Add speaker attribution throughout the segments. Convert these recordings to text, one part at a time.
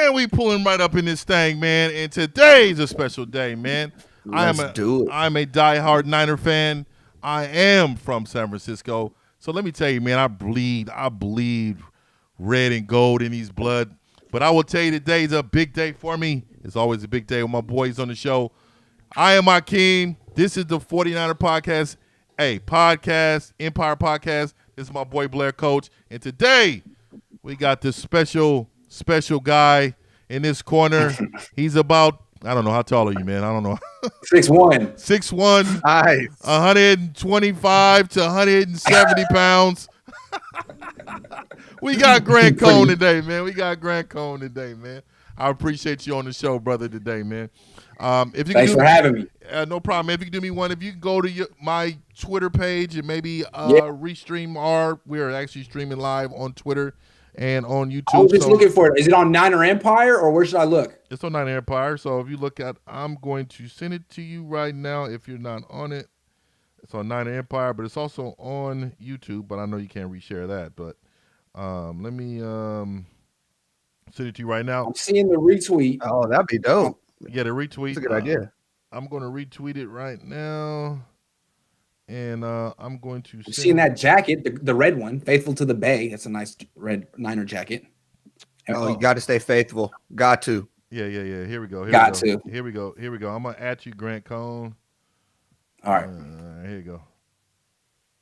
Speaker 1: And we pulling right up in this thing, man. And today's a special day, man. I'm a diehard Niner fan. I am from San Francisco. So let me tell you, man, I bleed red and gold in these blood. But I will tell you, today is a big day for me. It's always a big day with my boys on the show. I am Aiyuk. This is the 49er podcast. Hey, podcast, Empire podcast. This is my boy Blair Coach. And today we got this special guy in this corner. He's about, I don't know, how tall are you, man? I don't know.
Speaker 2: 6'1".
Speaker 1: 6'1".
Speaker 3: Nice.
Speaker 1: 125 to 170 pounds. We got Grant Cohn today, man. I appreciate you on the show, brother, today, man.
Speaker 2: Thanks for having me.
Speaker 1: No problem. If you can do me one, if you can go to my Twitter page and maybe restream we're actually streaming live on Twitter and on YouTube.
Speaker 2: I was just looking for it. Is it on Niner Empire or where should I look?
Speaker 1: It's on Niner Empire. So if you look at, I'm going to send it to you right now. If you're not on it, it's on Niner Empire, but it's also on YouTube. But I know you can't reshare that. But let me send it to you right now.
Speaker 2: I'm seeing the retweet.
Speaker 3: Oh, that'd be dope.
Speaker 1: Yeah, the retweet.
Speaker 3: That's a good idea.
Speaker 1: I'm going to retweet it right now. And I'm going to
Speaker 2: I'm seeing that jacket, the red one, Faithful to the Bay. That's a nice red Niner jacket.
Speaker 3: Oh, you got to stay faithful. Got to.
Speaker 1: Yeah. Here we go. Here we go. I'm going to add you, Grant Cohn.
Speaker 2: All right.
Speaker 1: Here you go.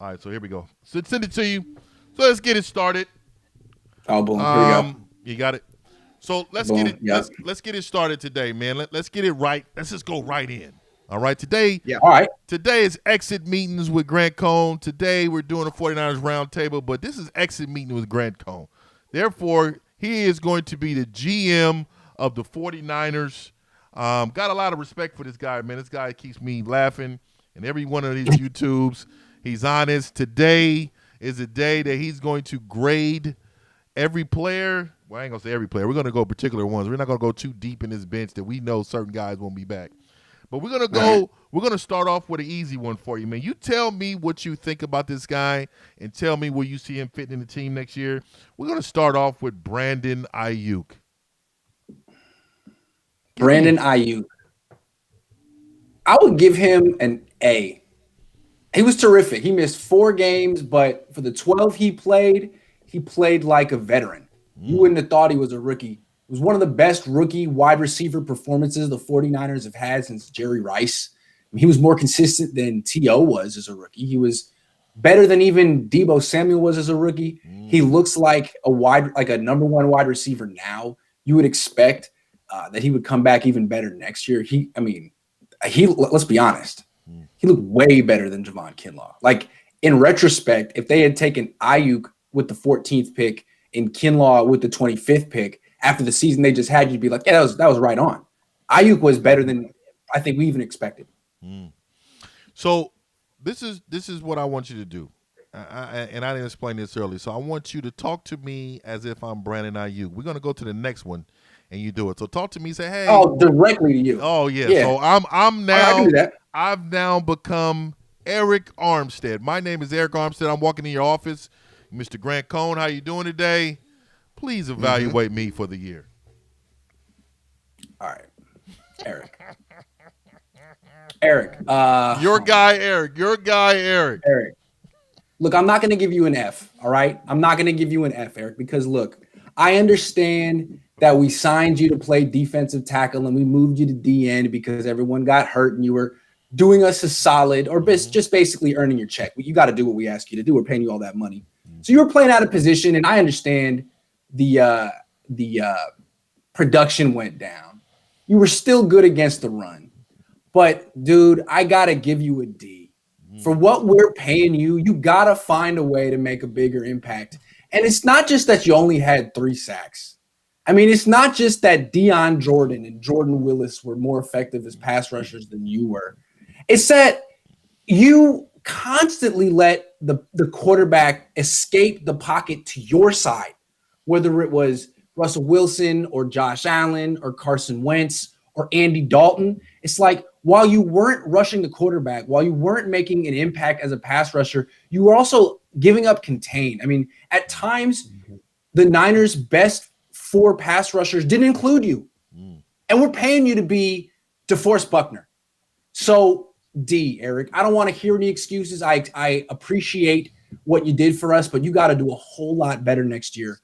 Speaker 1: All right, so here we go. Send it to you. So let's get it started.
Speaker 2: Oh, boom. Here we go.
Speaker 1: You got it. So let's
Speaker 2: Boom.
Speaker 1: get it.
Speaker 2: Yep.
Speaker 1: Let's get it started today, man. Let's get it right. Let's just go right in. All right, today.
Speaker 3: Yeah.
Speaker 2: All right.
Speaker 1: Today is exit meetings with Grant Cohn. Today we're doing a 49ers roundtable, but this is exit meeting with Grant Cohn. Therefore, he is going to be the GM of the 49ers. Got a lot of respect for this guy, man. This guy keeps me laughing in every one of these YouTubes. He's honest. Today is a day that he's going to grade every player. Well, I ain't going to say every player. We're going to go particular ones. We're not going to go too deep in this bench that we know certain guys won't be back. But we're going to start off with an easy one for you, man. You tell me what you think about this guy and tell me where you see him fitting in the team next year. We're going to start off with Brandon Aiyuk.
Speaker 2: Brandon Aiyuk. I would give him an A. He was terrific. He missed 4 games, but for the 12 he played like a veteran. You wouldn't have thought he was a rookie. It was one of the best rookie wide receiver performances the 49ers have had since Jerry Rice. I mean, he was more consistent than T.O. was as a rookie. He was better than even Deebo Samuel was as a rookie. He looks like a number 1 wide receiver now. You would expect that he would come back even better next year. Let's be honest. He looked way better than Kjuan Williams. Like, in retrospect, if they had taken Aiyuk with the 14th pick and Kinlaw with the 25th pick, after the season they just had, you'd be like, yeah, that was right on. Aiyuk was better than I think we even expected.
Speaker 1: So this is what I want you to do. And I didn't explain this earlier. So I want you to talk to me as if I'm Brandon Aiyuk. We're going to go to the next one and you do it. So talk to me, say, hey.
Speaker 2: Oh, directly to you.
Speaker 1: Oh, yeah. So I'm now,
Speaker 2: I do that.
Speaker 1: I've now become Jerick Armstead. My name is Jerick Armstead. I'm walking in your office. Mr. Grant Cohn, how you doing today? Please evaluate me for the year.
Speaker 2: All right. Eric.
Speaker 1: Your guy, Eric.
Speaker 2: Look, I'm not going to give you an F, all right? I'm not going to give you an F, Eric, because, look, I understand that we signed you to play defensive tackle and we moved you to DN because everyone got hurt and you were doing us a solid or just basically earning your check. You got to do what we ask you to do. We're paying you all that money. So you were playing out of position, and I understand the production went down. You were still good against the run. But, dude, I got to give you a D. For what we're paying you, you got to find a way to make a bigger impact. And it's not just that you only had 3 sacks. I mean, it's not just that Deion Jordan and Jordan Willis were more effective as pass rushers than you were. It's that you constantly let the quarterback escape the pocket to your side, whether it was Russell Wilson or Josh Allen or Carson Wentz or Andy Dalton. It's like, while you weren't rushing the quarterback, while you weren't making an impact as a pass rusher, you were also giving up contain. I mean, at times, the Niners' best 4 pass rushers didn't include you. And we're paying you to be DeForest Buckner. So, D, Eric, I don't want to hear any excuses. I appreciate what you did for us, but you got to do a whole lot better next year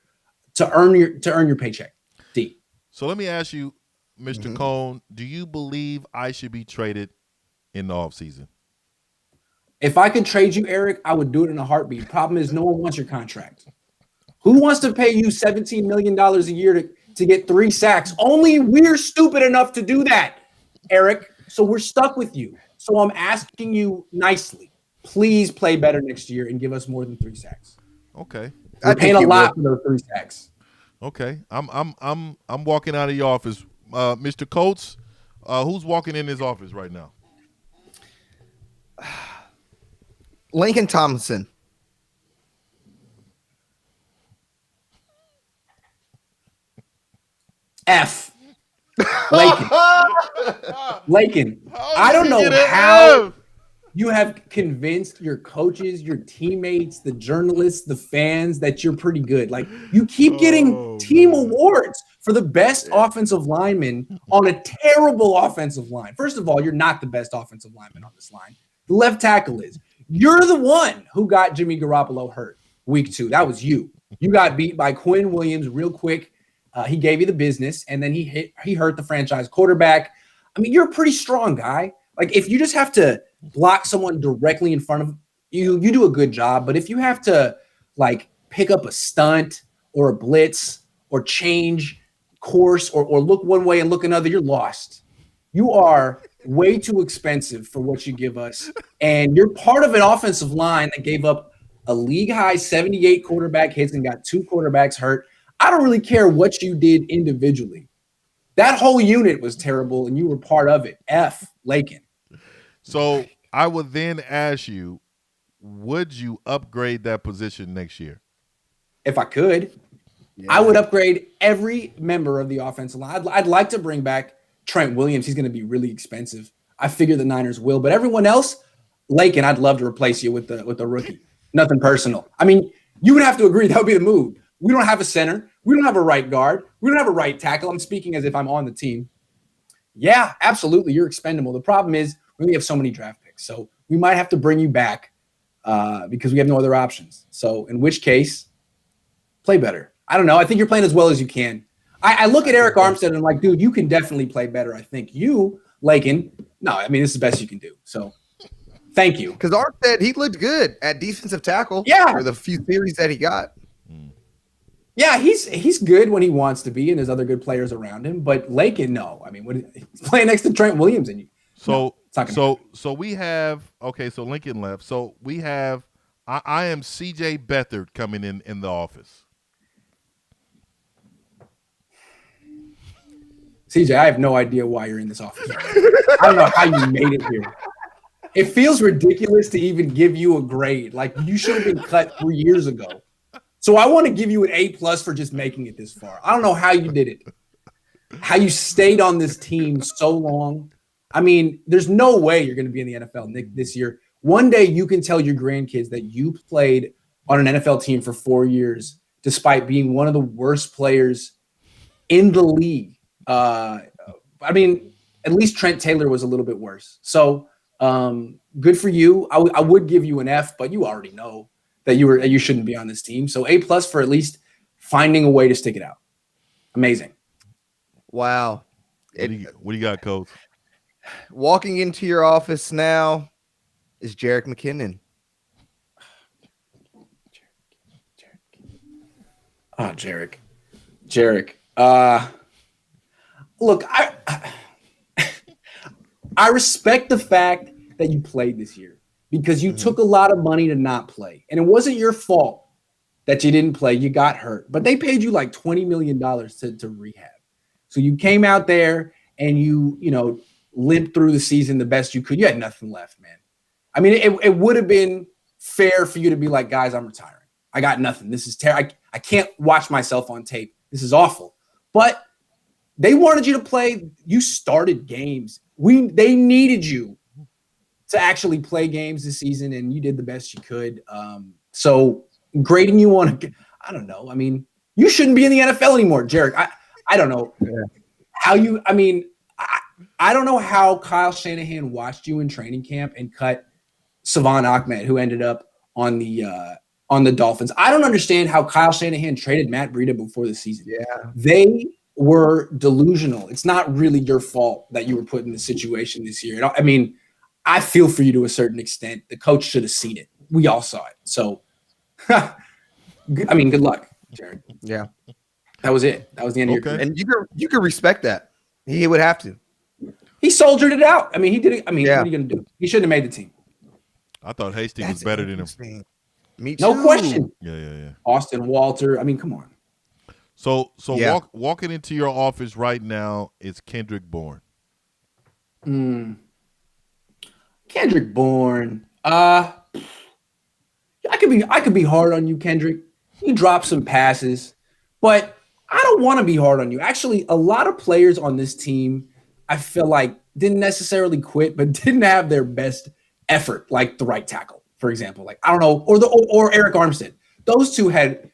Speaker 2: to earn your paycheck. D.
Speaker 1: So let me ask you, Mr. Cohn, do you believe I should be traded in the offseason?
Speaker 2: If I could trade you, Eric, I would do it in a heartbeat. Problem is, no one wants your contract. Who wants to pay you $17 million a year to get 3 sacks? Only we're stupid enough to do that, Eric. So we're stuck with you. So I'm asking you nicely, please play better next year and give us more than 3 sacks.
Speaker 1: Okay.
Speaker 2: We're paying a lot for those 3 sacks.
Speaker 1: Okay. I'm walking out of your office. Mr. Coates, who's walking in his office right now?
Speaker 3: Lincoln Thompson.
Speaker 2: F. Lakin. I don't know how you have convinced your coaches, your teammates, the journalists, the fans that you're pretty good. Like, you keep getting team awards for the best offensive lineman on a terrible offensive line. First of all, you're not the best offensive lineman on this line. The left tackle is. You're the one who got Jimmy Garoppolo hurt week 2. That was you. You got beat by Kjuan Williams real quick. He gave you the business, and then he hurt the franchise quarterback. I mean, you're a pretty strong guy. Like, if you just have to block someone directly in front of you, you do a good job. But if you have to, like, pick up a stunt or a blitz or change course or look one way and look another, you're lost. You are way too expensive for what you give us. And you're part of an offensive line that gave up a league-high 78 quarterback hits and got 2 quarterbacks hurt. I don't really care what you did individually. That whole unit was terrible, and you were part of it. F. Lakin.
Speaker 1: So I would then ask you, would you upgrade that position next year?
Speaker 2: If I could, I would upgrade every member of the offensive line. I'd like to bring back Trent Williams. He's going to be really expensive. I figure the Niners will. But everyone else, Lakin, I'd love to replace you with the rookie. Nothing personal. I mean, you would have to agree that would be the move. We don't have a center. We don't have a right guard. We don't have a right tackle. I'm speaking as if I'm on the team. Yeah, absolutely. You're expendable. The problem is we only have so many draft picks. So we might have to bring you back because we have no other options. So in which case, play better. I don't know. I think you're playing as well as you can. I look at Eric Armstead and I'm like, dude, you can definitely play better. I think you, Lakin, no, I mean, this is the best you can do. So thank you.
Speaker 3: Because Armstead, he looked good at defensive tackle for the few series that he got.
Speaker 2: Yeah, he's good when he wants to be, and there's other good players around him. But Lakin, no. I mean, he's playing next to Trent Williams, and
Speaker 1: so we have So Lincoln left. So we have I am CJ Beathard coming in the office.
Speaker 2: CJ, I have no idea why you're in this office. I don't know how you made it here. It feels ridiculous to even give you a grade. Like, you should have been cut 3 years ago. So I want to give you an A+ for just making it this far. I don't know how you did it, how you stayed on this team so long. I mean, there's no way you're going to be in the NFL, Nick, this year. One day you can tell your grandkids that you played on an NFL team for 4 years, despite being one of the worst players in the league. I mean, at least Trent Taylor was a little bit worse. So good for you. I would give you an F, but you already know that you shouldn't be on this team. So A+ for at least finding a way to stick it out. Amazing.
Speaker 3: Wow.
Speaker 1: What do you got, Coach?
Speaker 3: Walking into your office now is Jerick McKinnon.
Speaker 2: Oh, Jerick. Look, I respect the fact that you played this year because you took a lot of money to not play. And it wasn't your fault that you didn't play. You got hurt. But they paid you like $20 million to rehab. So you came out there and you limped through the season the best you could. You had nothing left, man. I mean, it would have been fair for you to be like, guys, I'm retiring. I got nothing. This is terrible. I can't watch myself on tape. This is awful. But they wanted you to play. You started games. They needed you to actually play games this season, and you did the best you could. So grading you on, I don't know. I mean, You shouldn't be in the NFL anymore, Jerick. I don't know how you. I mean, I don't know how Kyle Shanahan watched you in training camp and cut Savon Ahmed, who ended up on the Dolphins. I don't understand how Kyle Shanahan traded Matt Breida before the season.
Speaker 3: Yeah.
Speaker 2: They were delusional. It's not really your fault that you were put in this situation this year. I mean, I feel for you to a certain extent. The coach should have seen it. We all saw it. So, I mean, good luck, Jared.
Speaker 3: Yeah.
Speaker 2: That was it. That was the end of your career.
Speaker 3: And you can respect that. He would have to.
Speaker 2: He soldiered it out. I mean, he did it. I mean,
Speaker 3: Yeah.
Speaker 2: what are you going to do? He shouldn't have made the team.
Speaker 1: I thought Hastings was better than him.
Speaker 3: Me too.
Speaker 2: No question.
Speaker 1: Yeah.
Speaker 2: Austin Walter. I mean, come on.
Speaker 1: So
Speaker 3: Yeah.
Speaker 1: walking into your office right now is Kendrick Bourne.
Speaker 2: Kendrick Bourne. I could be hard on you, Kendrick. You drop some passes, but I don't want to be hard on you. Actually, a lot of players on this team, I feel like, didn't necessarily quit, but didn't have their best effort, like the right tackle, for example. Like, I don't know, or Eric Armstead. Those two had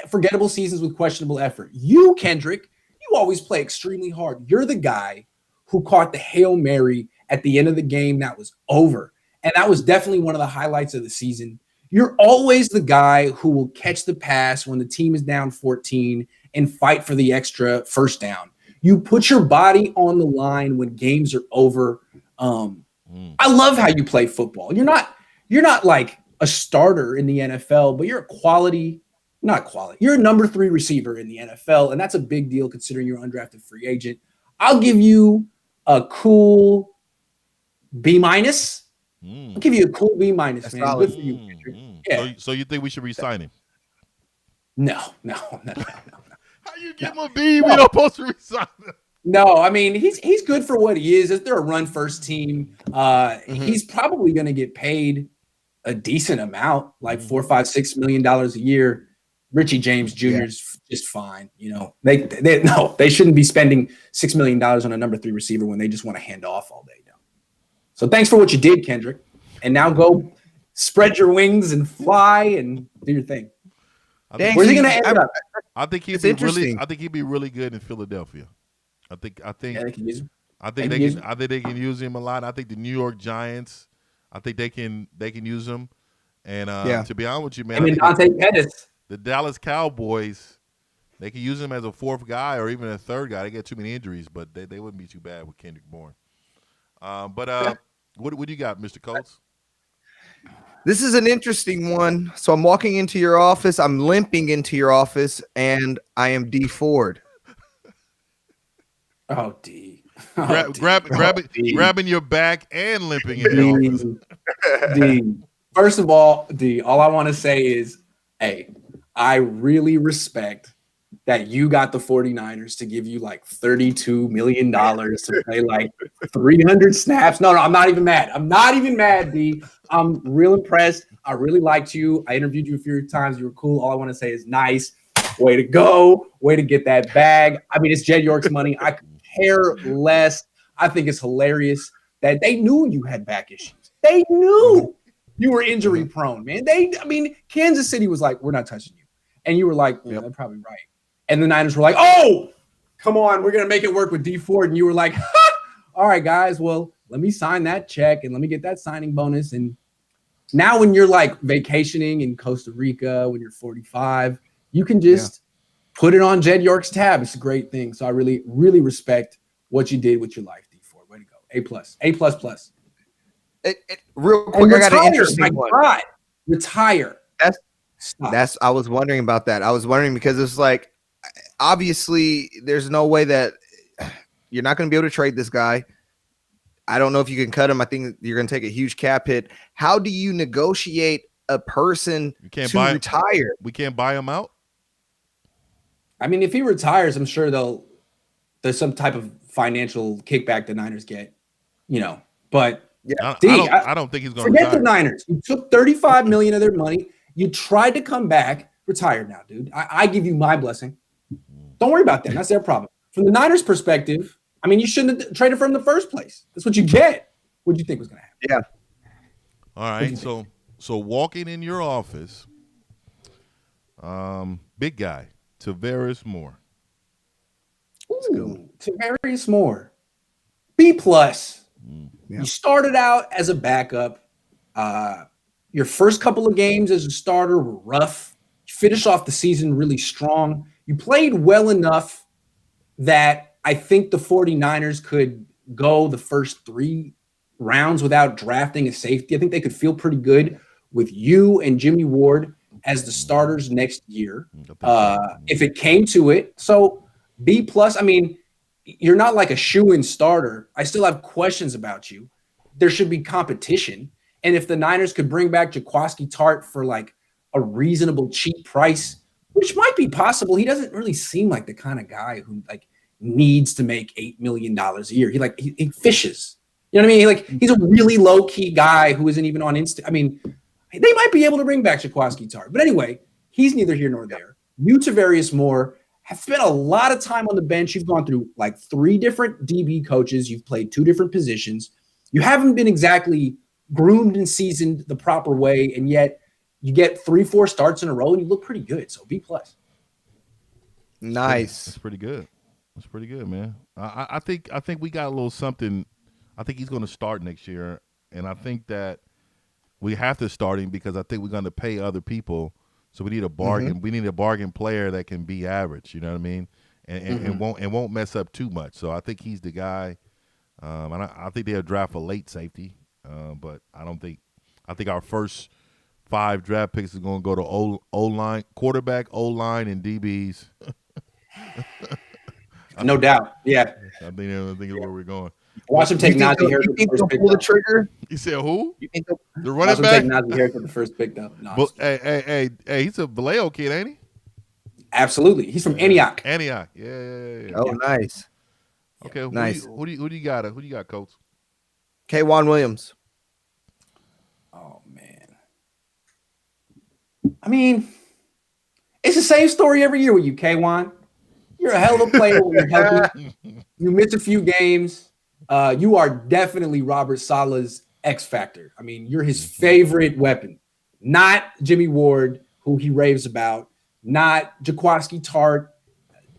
Speaker 2: forgettable seasons with questionable effort. You, Kendrick, you always play extremely hard. You're the guy who caught the Hail Mary at the end of the game that was over. And that was definitely one of the highlights of the season. You're always the guy who will catch the pass when the team is down 14 and fight for the extra first down. You put your body on the line when games are over. I love how you play football. You're not like a starter in the NFL, but you're you're a number 3 receiver in the NFL, and that's a big deal considering you're an undrafted free agent. I'll give you a cool B-. I'll give you a cool B-, man. Good for you, Kendrick. Yeah.
Speaker 1: So you think we should re-sign him?
Speaker 2: No.
Speaker 1: How you give him a B? We don't supposed to re-sign him.
Speaker 2: No, I mean, he's good for what he is. If they're a run-first team, he's probably going to get paid a decent amount, like $4, $5, $6 million a year. Richie James Jr. is just fine. You know, they shouldn't be spending $6 million on a number 3 receiver when they just want to hand off all day. No. So thanks for what you did, Kendrick. And now go spread your wings and fly and do your thing. Where's he going to end up?
Speaker 1: I think he'd be really good in Philadelphia. I think they can use him use him a lot. I think the New York Giants, they can use him. And to be honest with you, man,
Speaker 2: Dante Pettis.
Speaker 1: The Dallas Cowboys, they can use him as a 4th guy or even a 3rd guy. They get too many injuries, but they wouldn't be too bad with Kendrick Bourne. What do you got, Mr. Coates?
Speaker 3: This is an interesting one. So I'm walking into your office. I'm limping into your office, and I am DeForest.
Speaker 2: Oh, D.
Speaker 1: Grabbing your back and limping in your office.
Speaker 2: D. First of all, D, all I want to say is, hey, I really respect that you got the 49ers to give you like $32 million to play like 300 snaps. No, I'm not even mad. I'm not even mad, D. I'm real impressed. I really liked you. I interviewed you a few times. You were cool. All I want to say is nice. Way to go. Way to get that bag. I mean, it's Jed York's money. I could care less. I think it's hilarious that they knew you had back issues. They knew you were injury prone, man. Kansas City was like, we're not touching you. And you were like, well, they're probably right. And the Niners were like, oh, come on, we're going to make it work with DeForest. And you were like, all right, guys, well, let me sign that check and let me get that signing bonus. And now when you're like vacationing in Costa Rica, when you're 45, you can just put it on Jed York's tab. It's a great thing. So I really, really respect what you did with your life, DeForest. Way to go. A+.
Speaker 3: Real quick, I got an interesting one.
Speaker 2: God, retire.
Speaker 3: I was wondering about that. I was wondering because it's like, obviously, there's no way that you're not going to be able to trade this guy. I don't know if you can cut him. I think you're going to take a huge cap hit. How do you negotiate a person to retire?
Speaker 1: We can't buy him out.
Speaker 2: I mean, if he retires, I'm sure there's some type of financial kickback the Niners get, but
Speaker 1: I don't think he's going to
Speaker 2: forget the Niners. You took $35 million of their money. You tried to come back. Retired now, dude. I give you my blessing. Don't worry about them. That's their problem. From the Niners' perspective, I mean, you shouldn't have traded for him in the first place. That's what you get. What do you think was going to happen?
Speaker 3: Yeah.
Speaker 1: All right. So walking in your office, Big guy, DeForest Moore.
Speaker 2: Ooh, Tavarius Moore. B plus.
Speaker 3: Yeah.
Speaker 2: You started out as a backup. Your first couple of games as a starter were rough. You finished off the season really strong. You played well enough that I think the 49ers could go the first 3 rounds without drafting a safety. I think they could feel pretty good with you and Jimmy Ward as the starters next year. If it came to it. So B plus, I mean, you're not like a shoe-in starter. I still have questions about you. There should be competition. And if the Niners could bring back Jaquiski Tart for like a reasonable cheap price, which might be possible. He doesn't really seem like the kind of guy who like needs to make $8 million a year. He fishes. You know what I mean? He's a really low-key guy who isn't even on Insta. I mean, they might be able to bring back Jaquiski Tart. But anyway, he's neither here nor there. You, Tavarius Moore, have spent a lot of time on the bench. You've gone through like 3 different DB coaches. You've played 2 different positions. You haven't been exactly groomed and seasoned the proper way, and yet you get 3-4 starts in a row and you look pretty good. So B plus.
Speaker 3: Nice.
Speaker 1: That's pretty good. That's pretty good, man. I think we got a little something. I think he's going to start next year, and I think that we have to start him because I think we're going to pay other people. So we need a bargain. Mm-hmm. We need a bargain player that can be average. You know what I mean? And won't mess up too much. So I think he's the guy. And I think they'll draft a late safety. But I think our first 5 draft picks is going to go to O-line, quarterback, O-line, and DBs.
Speaker 2: No doubt. Yeah.
Speaker 1: I think that's where we're going.
Speaker 2: Watch him take Najee Harris.
Speaker 3: You think they'll pull the trigger?
Speaker 1: You said who?
Speaker 3: You think
Speaker 1: the running back?
Speaker 2: Watch him take Najee Harris with the first pick, though. No,
Speaker 1: but, hey, he's a Vallejo kid, ain't he?
Speaker 2: Absolutely. He's from Aiyuk.
Speaker 1: Aiyuk. Yeah.
Speaker 3: Oh, nice.
Speaker 1: Okay,
Speaker 3: nice.
Speaker 1: Who do you got? Who do you got, Coach?
Speaker 3: Kjuan Williams.
Speaker 2: Oh, man. I mean, it's the same story every year with you, Kjuan. You're a hell of a player when you're healthy. You miss a few games. You are definitely Robert Saleh's X factor. I mean, you're his favorite weapon. Not Jimmy Ward, who he raves about. Not Jaquiski Tart.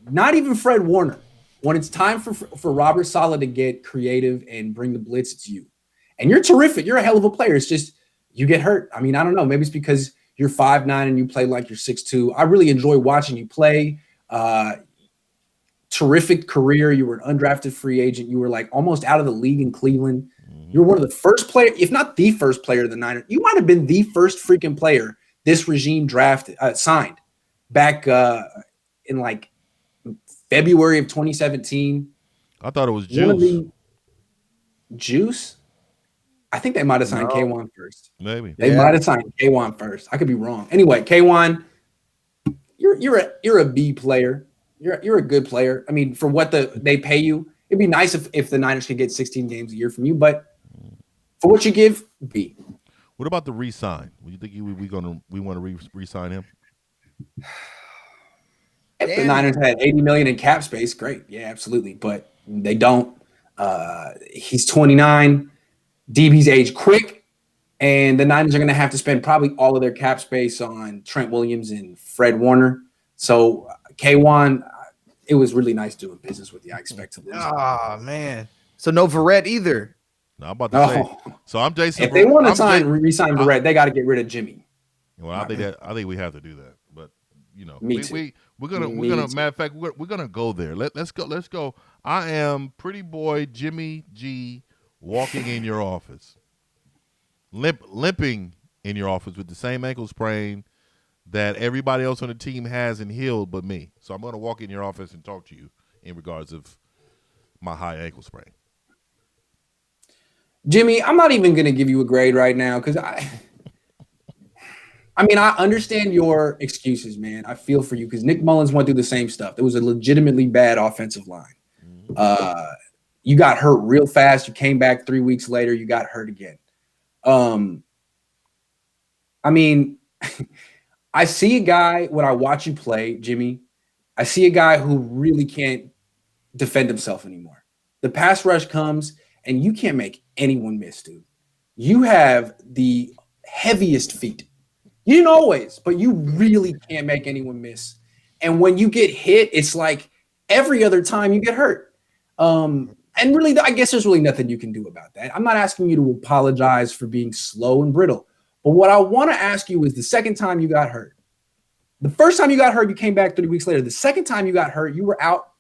Speaker 2: Not even Fred Warner. When it's time for Robert Saleh to get creative and bring the blitz, it's you. And you're terrific. You're a hell of a player. It's just you get hurt. I mean, I don't know. Maybe it's because you're 5'9" and you play like you're 6'2". I really enjoy watching you play. Terrific career. You were an undrafted free agent. You were like almost out of the league in Cleveland. You're one of the first players, if not the first player of the Niners. You might have been the first freaking player this regime signed back in like February of 2017.
Speaker 1: I thought it was Juice.
Speaker 2: Juice? I think they might have signed Kjuan first.
Speaker 1: Maybe.
Speaker 2: They might have signed Kjuan first. I could be wrong. Anyway, Kjuan, you're a B player. You're a good player. I mean, for what they pay you, it'd be nice if the Niners could get 16 games a year from you. But for what you give, B.
Speaker 1: What about the re-sign? Do you think we want to re-sign him?
Speaker 2: If the Niners had $80 million in cap space, great. Yeah, absolutely. But they don't. He's 29. DB's age quick. And the Niners are going to have to spend probably all of their cap space on Trent Williams and Fred Warner. So Kjuan, it was really nice doing business with you. I expect to lose.
Speaker 3: Oh, man. So no Verrett either.
Speaker 1: No, I'm about to say. So I'm Jason.
Speaker 2: If they want to re-sign Verrett, they got to get rid of Jimmy.
Speaker 1: Well, I think we have to do that. But you know, we're gonna matter of fact, we're gonna go there. Let's go. I am pretty boy Jimmy G walking in your office, limping in your office with the same ankle sprain that everybody else on the team has and healed but me. So I'm going to walk in your office and talk to you in regards of my high ankle sprain.
Speaker 2: Jimmy, I'm not even going to give you a grade right now because I understand your excuses, man. I feel for you because Nick Mullins went through the same stuff. It was a legitimately bad offensive line. You got hurt real fast. You came back 3 weeks later. You got hurt again. I see a guy when I watch you play, Jimmy. I see a guy who really can't defend himself anymore. The pass rush comes, and you can't make anyone miss, dude. You have the heaviest feet You didn't always, but you really can't make anyone miss. And when you get hit, it's like every other time you get hurt. And really, I guess there's really nothing you can do about that. I'm not asking you to apologize for being slow and brittle. But what I want to ask you is the second time you got hurt. The first time you got hurt, you came back 3 weeks later. The second time you got hurt, you were out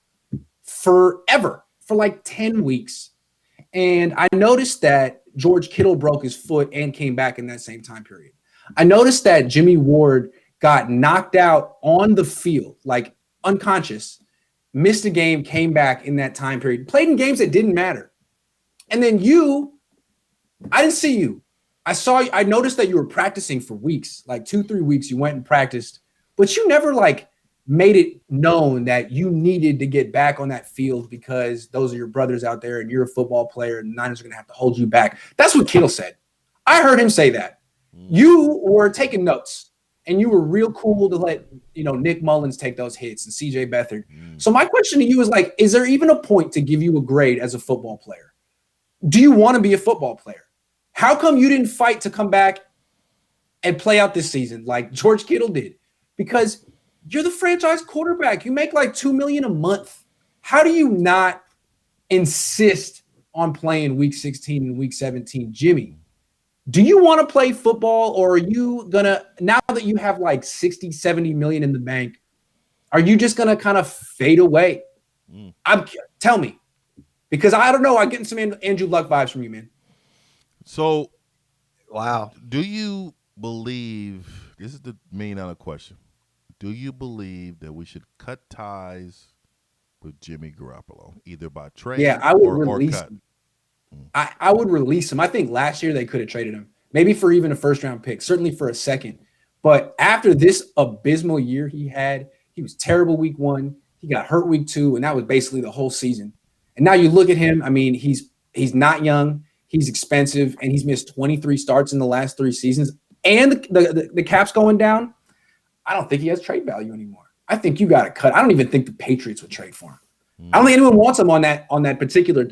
Speaker 2: forever, for like 10 weeks. And I noticed that George Kittle broke his foot and came back in that same time period. I noticed that Jimmy Ward got knocked out on the field, like unconscious, missed a game, came back in that time period, played in games that didn't matter. And then I didn't see you. I noticed that you were practicing for weeks, like 2-3 weeks. You went and practiced, but you never like made it known that you needed to get back on that field because those are your brothers out there and you're a football player and the Niners are going to have to hold you back. That's what Kittle said. I heard him say that. You were taking notes and you were real cool to let, Nick Mullins take those hits and CJ Beathard. So my question to you is like, is there even a point to give you a grade as a football player? Do you want to be a football player? How come you didn't fight to come back and play out this season like George Kittle did? Because you're the franchise quarterback. You make like $2 million a month. How do you not insist on playing week 16 and week 17? Jimmy, do you want to play football, or are you going to, now that you have like 60, 70 million in the bank, are you just going to kind of fade away? Tell me, because I don't know. I'm getting some Andrew Luck vibes from you, man.
Speaker 1: So,
Speaker 3: wow.
Speaker 1: Do you believe, this is the $1 million question, do you believe that we should cut ties with Jimmy Garoppolo, either by trade
Speaker 2: I would
Speaker 1: or
Speaker 2: release
Speaker 1: cut?
Speaker 2: him. I would release him. I think last year they could have traded him, maybe for even a first-round pick, certainly for a second. But after this abysmal year he had, he was terrible week 1. He got hurt week 2, and that was basically the whole season. And now you look at him. I mean, he's not young. He's expensive, and he's missed 23 starts in the last 3 seasons. And the cap's going down. I don't think he has trade value anymore. I think you got to cut. I don't even think the Patriots would trade for him. I don't think anyone wants him on that particular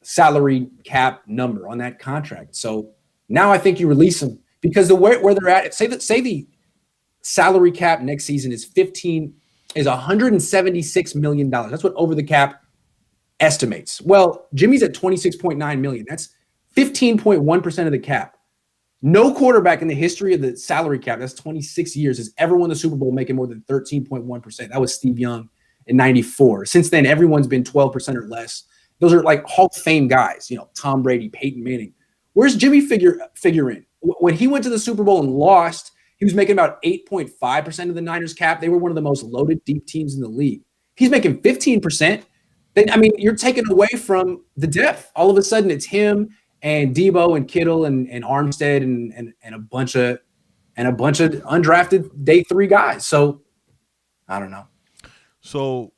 Speaker 2: salary cap number on that contract. So now I think you release him because where they're at. Say the salary cap next season is $176 million. That's what over the cap estimates. Well, Jimmy's at 26.9 million. That's 15.1% of the cap. No quarterback in the history of the salary cap, that's 26 years, has ever won the Super Bowl making more than 13.1%. That was Steve Young in 94. Since then, everyone's been 12% or less. Those are like Hall of Fame guys, Tom Brady, Peyton Manning. Where's Jimmy figure in? When he went to the Super Bowl and lost, he was making about 8.5% of the Niners cap. They were one of the most loaded deep teams in the league. If he's making 15%, then, you're taking away from the depth. All of a sudden, it's him and Debo and Kittle and Armstead and a bunch of undrafted day 3 guys. So I don't know.
Speaker 1: So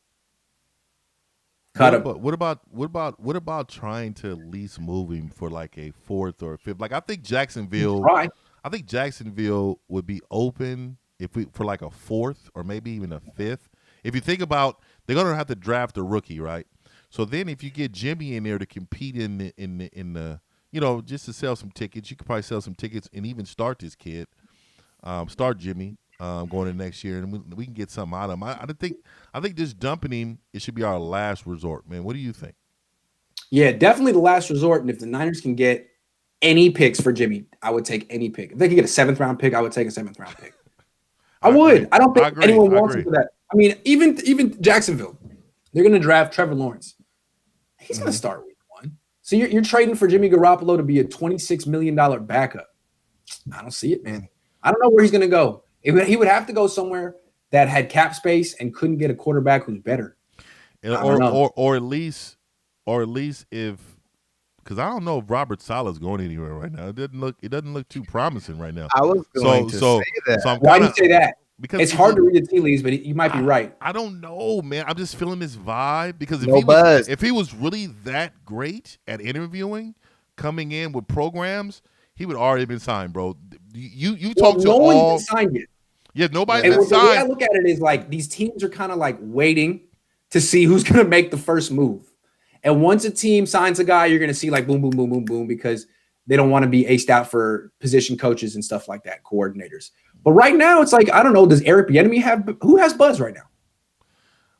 Speaker 2: cut him.
Speaker 1: What about trying to at least move him for like a 4th or 5th? Like I think Jacksonville would be open for like a 4th or maybe even a 5th. If you think about, they're gonna have to draft a rookie, right? So then if you get Jimmy in there to compete in the just to sell some tickets, you could probably sell some tickets and even start this kid, start Jimmy going into next year, and we can get something out of him. I think just dumping him, it should be our last resort, man. What do you think?
Speaker 2: Yeah, definitely the last resort. And if the Niners can get any picks for Jimmy, I would take any pick. If they could get a 7th-round pick, I would take a 7th-round pick. I would. I don't think anyone wants him for that. I mean, even Jacksonville, they're going to draft Trevor Lawrence. He's going to start week 1. So you're trading for Jimmy Garoppolo to be a $26 million backup. I don't see it, man. I don't know where he's going to go. He would have to go somewhere that had cap space and couldn't get a quarterback who's better.
Speaker 1: Or at least if, because I don't know if Robert Saleh's going anywhere right now. It doesn't look too promising right now.
Speaker 3: I was going to say that.
Speaker 1: So
Speaker 2: why do you say that?
Speaker 1: Because
Speaker 2: it's hard to read the tea leaves, but you might be right.
Speaker 1: I don't know, man. I'm just feeling this vibe because if he was really that great at interviewing, coming in with programs, he would already been signed, bro. You talk to
Speaker 2: no
Speaker 1: all.
Speaker 2: One's been signed yet.
Speaker 1: Yeah, nobody's been
Speaker 2: The way I
Speaker 1: signed.
Speaker 2: look at it is like these teams are kind of like waiting to see who's going to make the first move. And once a team signs a guy, you're going to see like boom, boom, boom, boom, boom, because they don't want to be aced out for position coaches and stuff like that, coordinators. But right now, it's like, I don't know, does Eric Bieniemy who has buzz right now?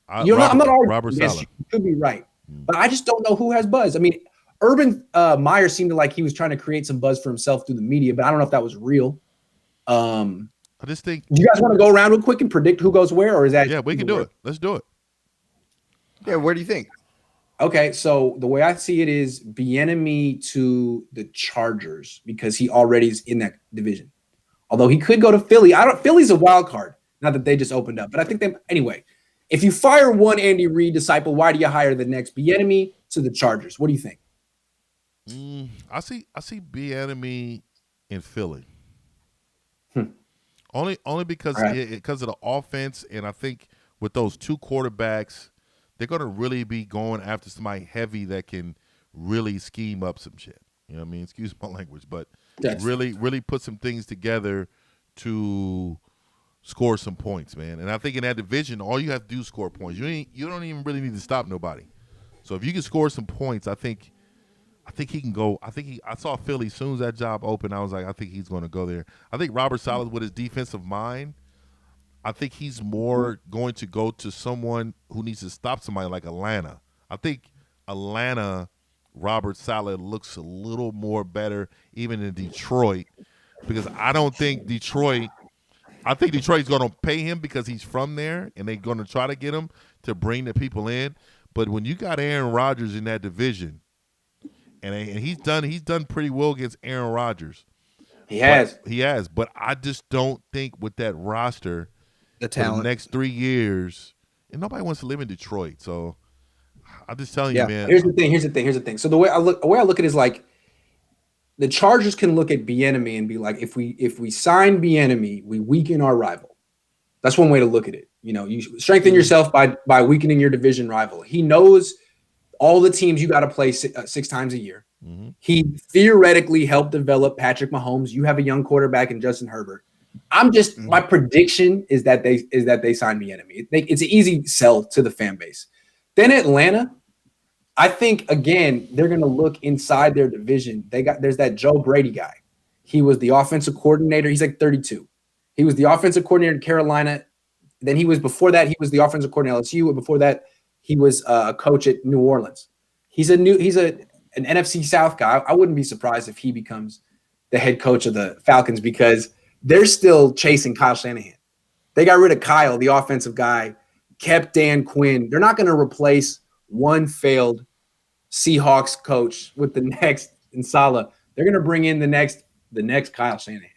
Speaker 2: I'm not arguing
Speaker 1: Robert
Speaker 2: against
Speaker 1: Saleh.
Speaker 2: you. Could be right. But I just don't know who has buzz. I mean, Urban Meyer seemed like he was trying to create some buzz for himself through the media, but I don't know if that was real.
Speaker 1: I just think.
Speaker 2: Do you guys want to go around real quick and predict who goes where, or is that?
Speaker 1: Yeah, we can do it. Let's do it.
Speaker 3: Yeah, where do you think?
Speaker 2: Okay, so the way I see it is Bieniemy to the Chargers because he already is in that division. Although he could go to Philly. Philly's a wild card. Not that they just opened up, but I think anyway. If you fire one Andy Reid disciple, why do you hire the next? Bieniemy to the Chargers. What do you think?
Speaker 1: I see Bieniemy in Philly. Only because of the offense, and I think with those two quarterbacks, they're going to really be going after somebody heavy that can really scheme up some shit. You know what I mean? Excuse my language, but really put some things together to score some points, man. And I think in that division, all you have to do is score points. You don't even really need to stop nobody. So if you can score some points, I think he can go. I saw Philly as soon as that job opened. I was like, I think he's going to go there. I think Robert Saleh with his defensive mind, I think he's more going to go to someone who needs to stop somebody like Atlanta. I think Atlanta, Robert Saleh looks a little more better even in Detroit because I think Detroit's going to pay him because he's from there and they're going to try to get him to bring the people in. But when you got Aaron Rodgers in that division, and he's done pretty well against Aaron Rodgers. He has, but I just don't think with that roster, the talent, for the next 3 years, and nobody wants to live in Detroit. So I'm just telling you, man.
Speaker 2: Here's the thing. So the way I look at it is like the Chargers can look at Bieniemy and be like, if we sign Bieniemy, we weaken our rival. That's one way to look at it. You know, you strengthen yourself by weakening your division rival. He knows all the teams you got to play 6 times a year. Mm-hmm. He theoretically helped develop Patrick Mahomes. You have a young quarterback in Justin Herbert. My prediction is that they sign Bieniemy. It's an easy sell to the fan base. Then Atlanta, I think again they're going to look inside their division. There's that Joe Brady guy. He was the offensive coordinator. He's like 32. He was the offensive coordinator in Carolina. Then before that he was the offensive coordinator at LSU, and before that he was a coach at New Orleans. He's an NFC South guy. I wouldn't be surprised if he becomes the head coach of the Falcons because they're still chasing Kyle Shanahan. They got rid of Kyle, the offensive guy, kept Dan Quinn. They're not going to replace one failed Seahawks coach with the next in Saleh. They're going to bring in the next Kyle Shanahan,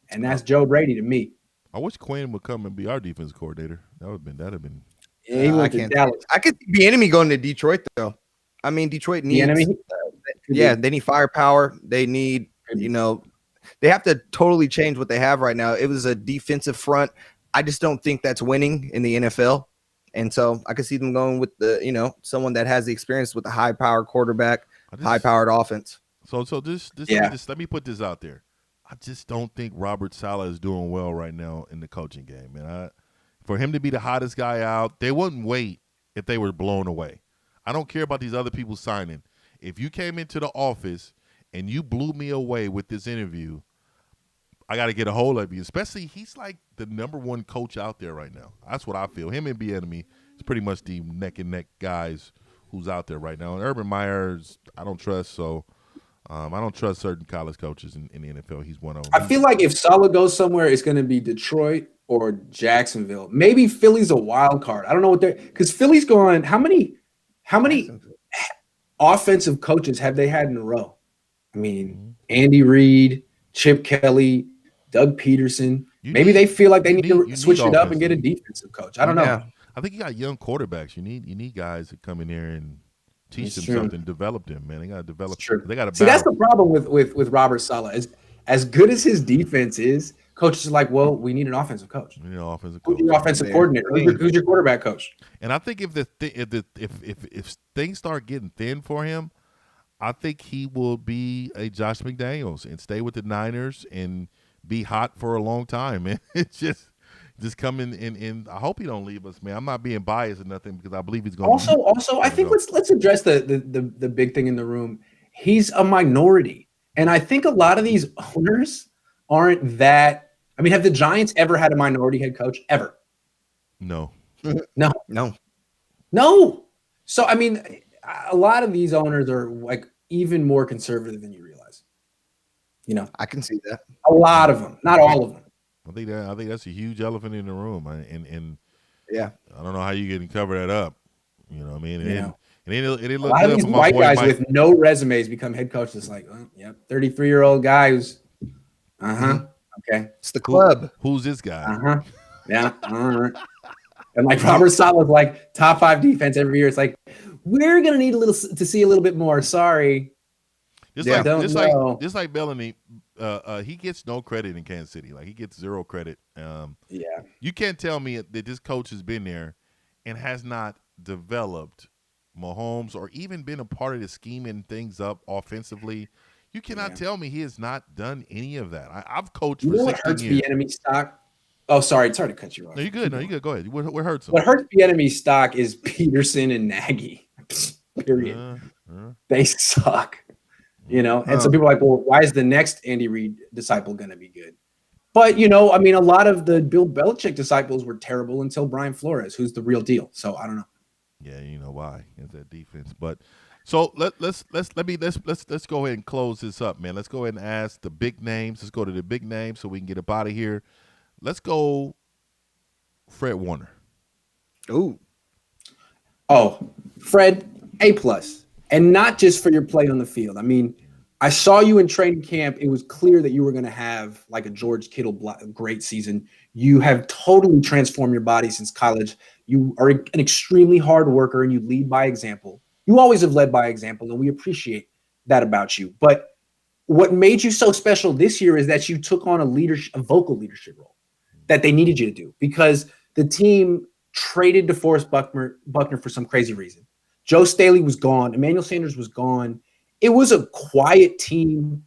Speaker 2: and that's Joe Brady to me.
Speaker 1: I wish Quinn would come and be our defensive coordinator. That'd have been.
Speaker 2: Yeah, he went to Dallas.
Speaker 3: I could see Bieniemy going to Detroit though. I mean, Detroit needs. They need firepower. They need, they have to totally change what they have right now. It was a defensive front. I just don't think that's winning in the NFL. And so I could see them going with someone that has the experience with a high powered quarterback, high powered offense.
Speaker 1: So let me put this out there. I just don't think Robert Saleh is doing well right now in the coaching game. And for him to be the hottest guy out, they wouldn't wait if they were blown away. I don't care about these other people signing. If you came into the office and you blew me away with this interview, I got to get a hold of you. Especially, he's like the number one coach out there right now. That's what I feel. Him and Bieniemy is pretty much the neck and neck guys who's out there right now. And Urban Meyer, I don't trust. So I don't trust certain college coaches in the NFL. He's one of them.
Speaker 2: I feel like if Saleh goes somewhere, it's going to be Detroit or Jacksonville. Maybe Philly's a wild card. I don't know what because Philly's going. How many offensive coaches have they had in a row? I mean, Andy Reid, Chip Kelly, Doug Peterson. Maybe they feel like they need to switch it up and get a defensive coach. I don't know.
Speaker 1: I think you got young quarterbacks. You need guys that come in there and teach them something, develop them. Man, they got to develop. They got to.
Speaker 2: See, that's the problem with Robert Saleh. As good as his defense is, coaches are like, well, we need an offensive coach.
Speaker 1: We need an offensive coach.
Speaker 2: Who's your offensive coordinator? Who's your quarterback coach?
Speaker 1: And I think if things start getting thin for him, I think he will be a Josh McDaniels and stay with the Niners and be hot for a long time, man. It's just come in and I hope he don't leave us, man. I'm not being biased or nothing because I believe he's going
Speaker 2: to. Also, I think let's address the big thing in the room. He's a minority. And I think a lot of these owners aren't that. I mean, have the Giants ever had a minority head coach? Ever?
Speaker 1: No.
Speaker 2: No. So, I mean, a lot of these owners are like even more conservative than you realize.
Speaker 3: I can see that.
Speaker 2: A lot of them, not all of them.
Speaker 1: I think that's a huge elephant in the room, and
Speaker 3: Yeah.
Speaker 1: I don't know how you can cover that up. You know what I mean? And it
Speaker 2: A
Speaker 1: look
Speaker 2: lot of
Speaker 1: good
Speaker 2: these
Speaker 1: for my
Speaker 2: white
Speaker 1: boy
Speaker 2: guys
Speaker 1: Mike.
Speaker 2: with no resumes become head coaches. Like, 33-year-old guy who's, okay,
Speaker 3: It's the club.
Speaker 1: Who's this guy?
Speaker 2: yeah, all right. And like Robert Saleh's like top 5 defense every year. It's like we're gonna need to see a little bit more. Sorry.
Speaker 1: Just like Bellamy, he gets no credit in Kansas City. Like he gets zero credit. You can't tell me that this coach has been there and has not developed Mahomes or even been a part of the scheming things up offensively. You cannot tell me he has not done any of that. I've coached for 16
Speaker 2: what hurts
Speaker 1: years.
Speaker 2: Bieniemy stock? Oh, sorry to cut you off.
Speaker 1: No, you're good. Go ahead. What hurts him?
Speaker 2: What hurts Bieniemy stock is Peterson and Nagy. Period. They suck. And so people are like, well, why is the next Andy Reid disciple going to be good? But, I mean, a lot of the Bill Belichick disciples were terrible until Brian Flores, who's the real deal. So I don't know.
Speaker 1: Yeah, you know why. It's that defense. But so let's go ahead and close this up, man. Let's go ahead and ask the big names. Let's go to the big names so we can get up out of here. Let's go Fred Warner.
Speaker 2: Oh, Fred, A+. And not just for your play on the field. I mean, I saw you in training camp. It was clear that you were going to have like a George Kittle great season. You have totally transformed your body since college. You are an extremely hard worker and you lead by example. You always have led by example, and we appreciate that about you. But what made you so special this year is that you took on a vocal leadership role that they needed you to do because the team traded DeForest Buckner for some crazy reason. Joe Staley was gone. Emmanuel Sanders was gone. It was a quiet team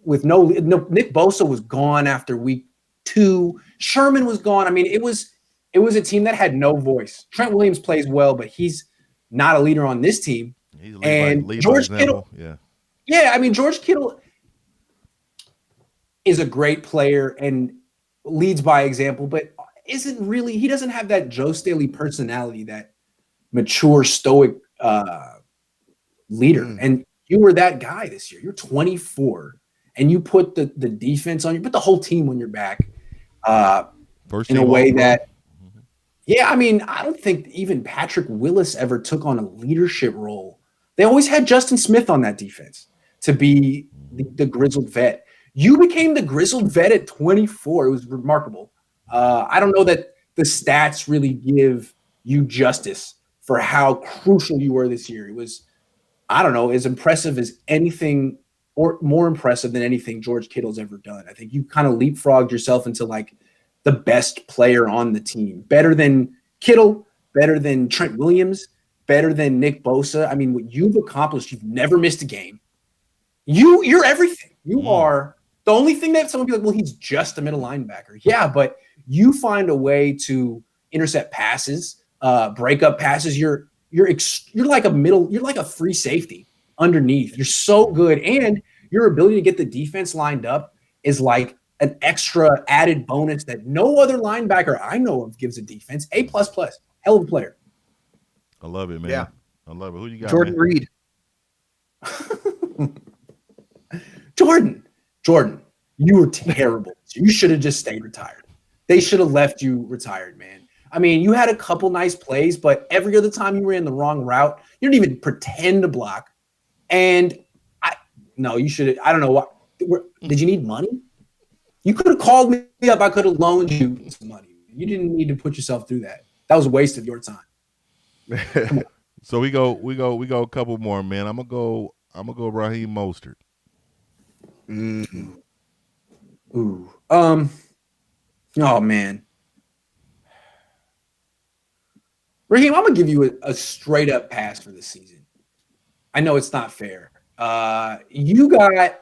Speaker 2: with no Nick Bosa was gone after week 2. Sherman was gone. I mean, it was a team that had no voice. Trent Williams plays well, but he's not a leader on this team.
Speaker 1: He's
Speaker 2: George Kittle. Yeah. I mean, George Kittle is a great player and leads by example, but he doesn't have that Joe Staley personality, that mature, stoic leader. And you were that guy this year. You're 24 and you put the defense on you, put the whole team on your back in a way that, I mean, I don't think even Patrick Willis ever took on a leadership role. They always had Justin Smith on that defense to be the grizzled vet. You became the grizzled vet at 24. It was remarkable. I don't know that the stats really give you justice for how crucial you were this year. It was, I don't know, as impressive as anything or more impressive than anything George Kittle's ever done. I think you kind of leapfrogged yourself into like the best player on the team. Better than Kittle, better than Trent Williams, better than Nick Bosa. I mean, what you've accomplished, you've never missed a game. You're everything. You are the only thing that someone will be like, well, he's just a middle linebacker. Yeah, but you find a way to intercept passes, break up passes. You're like a free safety underneath. You're so good. And your ability to get the defense lined up is like an extra added bonus that no other linebacker I know of gives a defense. A++. Hell of a player.
Speaker 1: I love it, man.
Speaker 3: Yeah.
Speaker 1: I love it. Who you got?
Speaker 3: Jordan Reed.
Speaker 2: Jordan, you were terrible. You should have just stayed retired. They should have left you retired, man. I mean, you had a couple nice plays, but every other time you ran the wrong route, you didn't even pretend to block. And you should. I don't know what. Did you need money? You could have called me up. I could have loaned you some money. You didn't need to put yourself through that. That was a waste of your time.
Speaker 1: So we go a couple more, man. I'm gonna go Raheem Mostert.
Speaker 2: Ooh. Oh man. Raheem, I'm gonna give you a straight up pass for this season. I know it's not fair. You got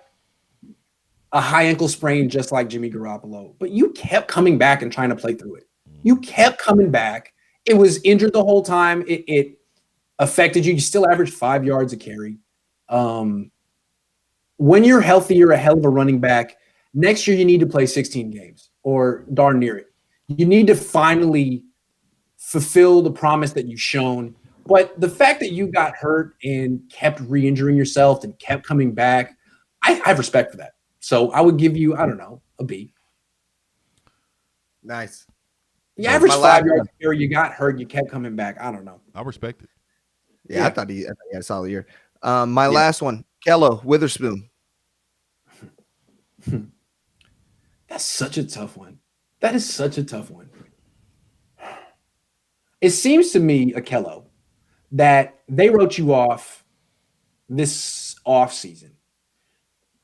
Speaker 2: a high ankle sprain just like Jimmy Garoppolo, but you kept coming back and trying to play through it. You kept coming back. It was injured the whole time. It affected you. You still averaged 5 yards a carry. when you're healthy, you're a hell of a running back. Next year, you need to play 16 games or darn near it. You need to finally fulfill the promise that you've shown. But the fact that you got hurt and kept re-injuring yourself and kept coming back, I have respect for that. So I would give you, I don't know, a B.
Speaker 3: Nice.
Speaker 2: The average 5 yards here, you got hurt, you kept coming back. I don't know.
Speaker 1: I respect it.
Speaker 3: Yeah, I thought he had a solid year. My last one, Kello Witherspoon.
Speaker 2: That's such a tough one. That is such a tough one. It seems to me, Akello, that they wrote you off this offseason.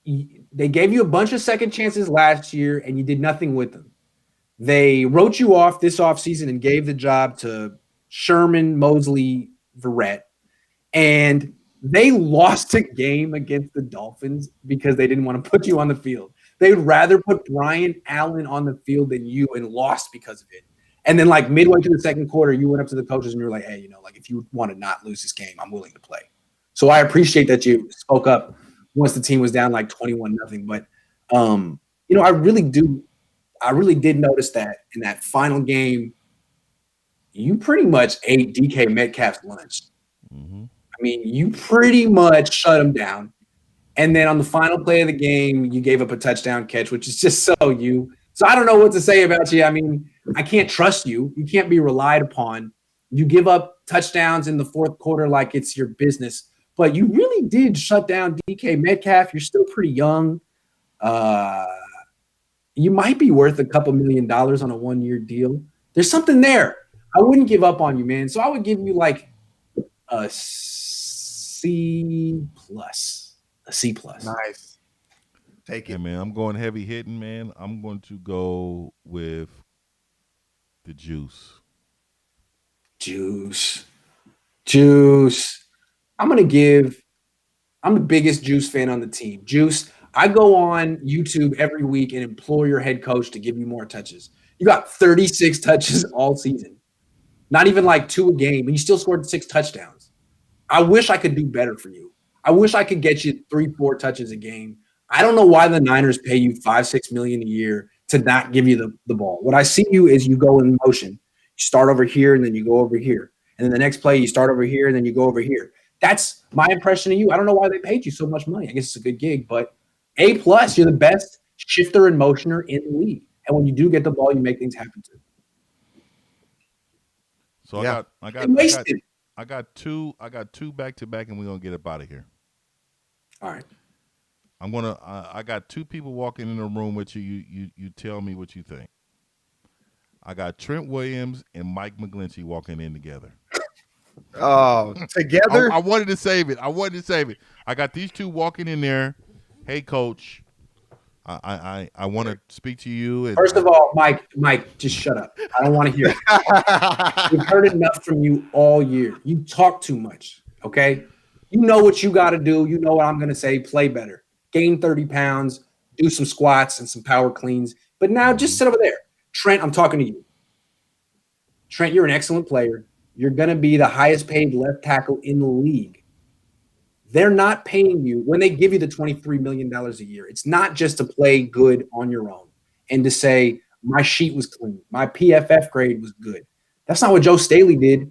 Speaker 2: They gave you a bunch of second chances last year, and you did nothing with them. They wrote you off this offseason and gave the job to Sherman, Mosley, Verrett, and they lost a game against the Dolphins because they didn't want to put you on the field. They would rather put Brian Allen on the field than you and lost because of it. And then like midway through the second quarter, you went up to the coaches and you were like, hey, like if you want to not lose this game, I'm willing to play. So I appreciate that you spoke up once the team was down like 21-0. But, I really did notice that in that final game, you pretty much ate DK Metcalf's lunch.
Speaker 1: Mm-hmm.
Speaker 2: I mean, you pretty much shut him down. And then on the final play of the game, you gave up a touchdown catch, which is just so you. So I don't know what to say about you. I mean, I can't trust you. You can't be relied upon. You give up touchdowns in the fourth quarter like it's your business. But you really did shut down DK Metcalf. You're still pretty young. You might be worth a couple $1 million on a 1-year deal. There's something there. I wouldn't give up on you, man. So I would give you like a C+. A C+.
Speaker 3: Nice. Take it.
Speaker 1: Hey, man, I'm going heavy hitting, man. I'm going to go with the juice.
Speaker 2: Juice. I'm the biggest Juice fan on the team. Juice, I go on YouTube every week and implore your head coach to give you more touches. You got 36 touches all season. Not even like 2 a game, and you still scored 6 touchdowns. I wish I could do better for you. I wish I could get you 3-4 touches a game. I don't know why the Niners pay you $5-6 million a year to not give you the ball. What I see you is you go in motion. You start over here, and then you go over here. And then the next play, you start over here, and then you go over here. That's my impression of you. I don't know why they paid you so much money. I guess it's a good gig, but A+, you're the best shifter and motioner in the league. And when you do get the ball, you make things happen too.
Speaker 1: So
Speaker 3: Yeah.
Speaker 1: I got two back to back, and we're gonna get up out of here.
Speaker 2: All right.
Speaker 1: I got 2 people walking in the room with you. You tell me what you think. I got Trent Williams and Mike McGlinchey walking in together.
Speaker 3: Oh, together?
Speaker 1: I wanted to save it. I got these 2 walking in there. Hey, coach, I want to speak to you. And
Speaker 2: First of all, Mike, just shut up. I don't want to hear it. We've heard enough from you all year. You talk too much, okay? You know what you got to do. You know what I'm going to say. Play better. Gain 30 pounds. Do some squats and some power cleans. But now just sit over there. Trent, I'm talking to you. Trent, you're an excellent player. You're going to be the highest paid left tackle in the league. They're not paying you when they give you the $23 million a year. It's not just to play good on your own and to say, my sheet was clean. My PFF grade was good. That's not what Joe Staley did.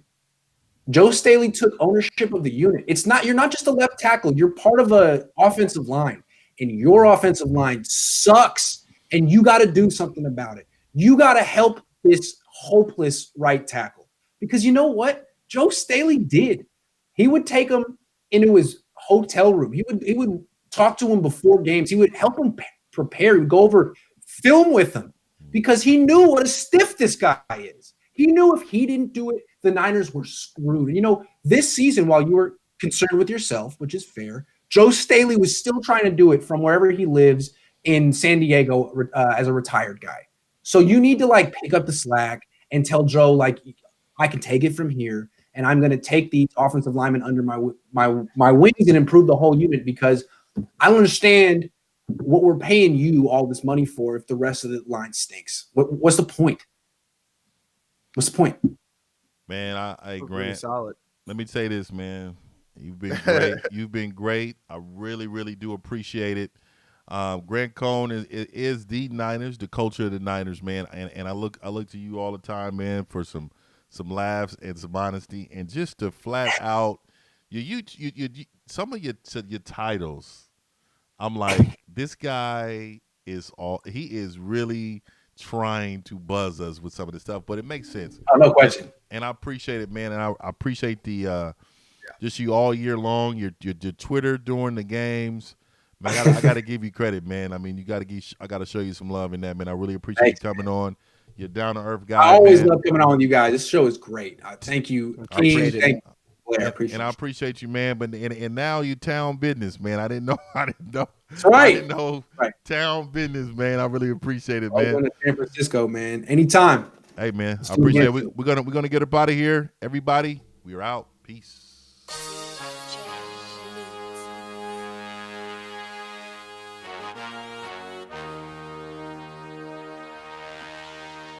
Speaker 2: Joe Staley took ownership of the unit. You're not just a left tackle. You're part of an offensive line, and your offensive line sucks, and you got to do something about it. You got to help this hopeless right tackle because you know what Joe Staley did? He would take him into his hotel room. He would talk to him before games. He would help him prepare. He would go over film with him because he knew what a stiff this guy is. He knew if he didn't do it, the Niners were screwed. This season, while you were concerned with yourself, which is fair, Joe Staley was still trying to do it from wherever he lives in San Diego as a retired guy. So you need to pick up the slack and tell Joe, I can take it from here, and I'm going to take the offensive lineman under my wings and improve the whole unit because I don't understand what we're paying you all this money for if the rest of the line stinks. What's the point? What's the point?
Speaker 1: Man, I Grant,
Speaker 3: solid.
Speaker 1: let me say this, man. You've been great. You've been great. I really, really do appreciate it. Grant Cohn is the Niners, the culture of the Niners, man. And I look to you all the time, man, for some laughs and some honesty, and just to flat out you some of your titles. I'm like, this guy he is really trying to buzz us with some of this stuff, but it makes sense.
Speaker 2: Oh, no question.
Speaker 1: And I appreciate it, man. And I appreciate the just you all year long, your Twitter during the games. Man, I got to give you credit, man. I mean, I got to show you some love in that, man. I really appreciate you coming on. You're down to earth guy.
Speaker 2: I always
Speaker 1: man.
Speaker 2: love coming on with you guys. This show is great. Thank you, King. Thank you.
Speaker 1: And I appreciate you, man. But and now you town business, man. I didn't know.
Speaker 2: That's right.
Speaker 1: I didn't know town business, man. I really appreciate it, man.
Speaker 2: I'm going to San Francisco, man. Anytime.
Speaker 1: Hey, man. I appreciate it. We're gonna get up out of here, everybody. We're out. Peace.